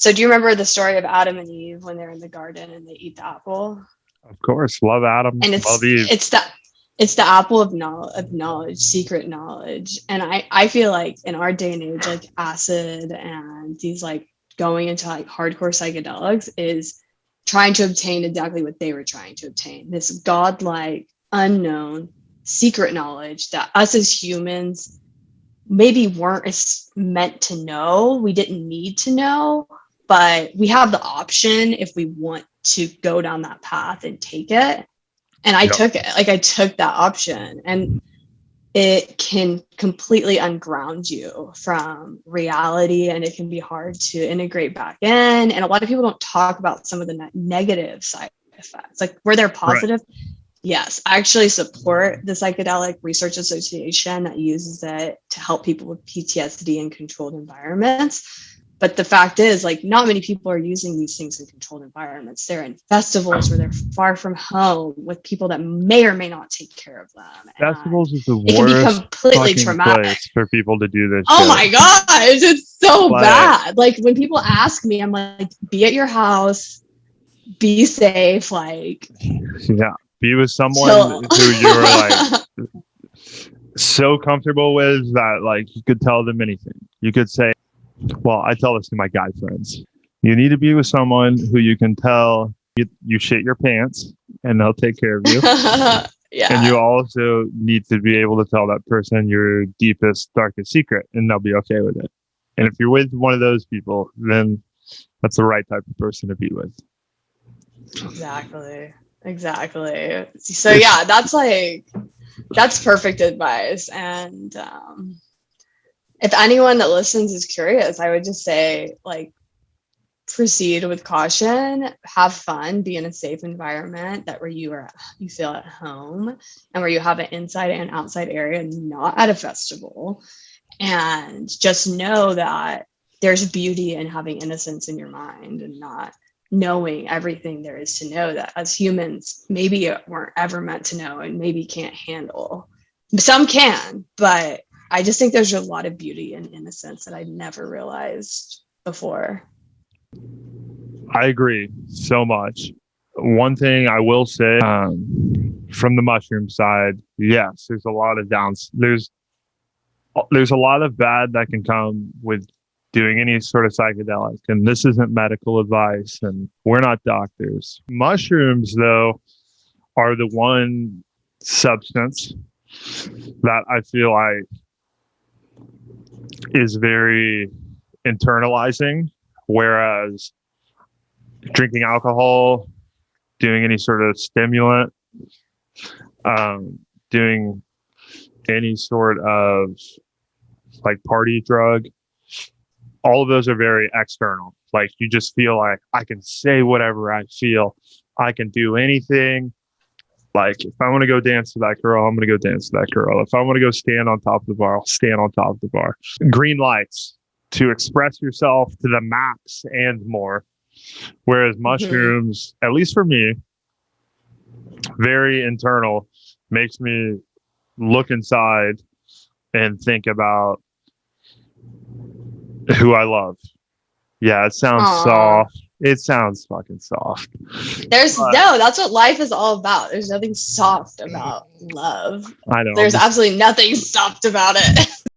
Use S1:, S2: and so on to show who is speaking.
S1: So do you remember the story of Adam and Eve when they're in the garden and they eat the apple?
S2: Of course, love Adam,
S1: And
S2: love Eve.
S1: it's the apple of knowledge, secret knowledge. And I feel like in our day and age, like acid and these like going into like hardcore psychedelics is trying to obtain exactly what they were trying to obtain. This godlike, unknown, secret knowledge that us as humans maybe weren't as meant to know. We didn't need to know, but we have the option if we want to go down that path and take it. And I took it. Like I took that option, and it can completely unground you from reality, and it can be hard to integrate back in. And a lot of people don't talk about some of the negative side effects. Like were there positive? Right. Yes, I actually support the Psychedelic Research Association that uses it to help people with PTSD in controlled environments. But the fact is, like, not many people are using these things in controlled environments. They're in festivals where they're far from home with people that may or may not take care of them.
S2: Festivals is the
S1: it
S2: worst
S1: can be completely traumatic
S2: place for people to do this.
S1: Oh my gosh, it's so bad. Like when people ask me, I'm like, be at your house, be safe, like
S2: be with someone who you're like so comfortable with that like you could tell them anything. You could say, well, I tell this to my guy friends. You need to be with someone who you can tell you shit your pants and they'll take care of you. And you also need to be able to tell that person your deepest, darkest secret and they'll be okay with it. And if you're with one of those people, then that's the right type of person to be with.
S1: Exactly. So yeah, that's perfect advice. And if anyone that listens is curious, I would just say, like, proceed with caution, have fun, be in a safe environment where you feel at home and where you have an inside and outside area, not at a festival. And just know that there's beauty in having innocence in your mind and not knowing everything there is to know, that as humans, maybe weren't ever meant to know and maybe can't handle. Some can, but I just think there's a lot of beauty and innocence that I'd never realized before.
S2: I agree so much. One thing I will say from the mushroom side, yes, there's a lot of there's a lot of bad that can come with doing any sort of psychedelic. And this isn't medical advice and we're not doctors. Mushrooms, though, are the one substance that I feel like is very internalizing, whereas drinking alcohol, doing any sort of stimulant, doing any sort of like party drug, all of those are very external. Like you just feel like I can say whatever I feel. I can do anything. Like if I want to go dance to that girl, I'm going to go dance to that girl. If I want to go stand on top of the bar, I'll stand on top of the bar. Green lights to express yourself to the max and more. Whereas mushrooms, at least for me, very internal, makes me look inside and think about who I love. Yeah, it sounds soft. It sounds fucking soft.
S1: That's what life is all about. There's nothing soft about love.
S2: I know.
S1: There's absolutely nothing soft about it.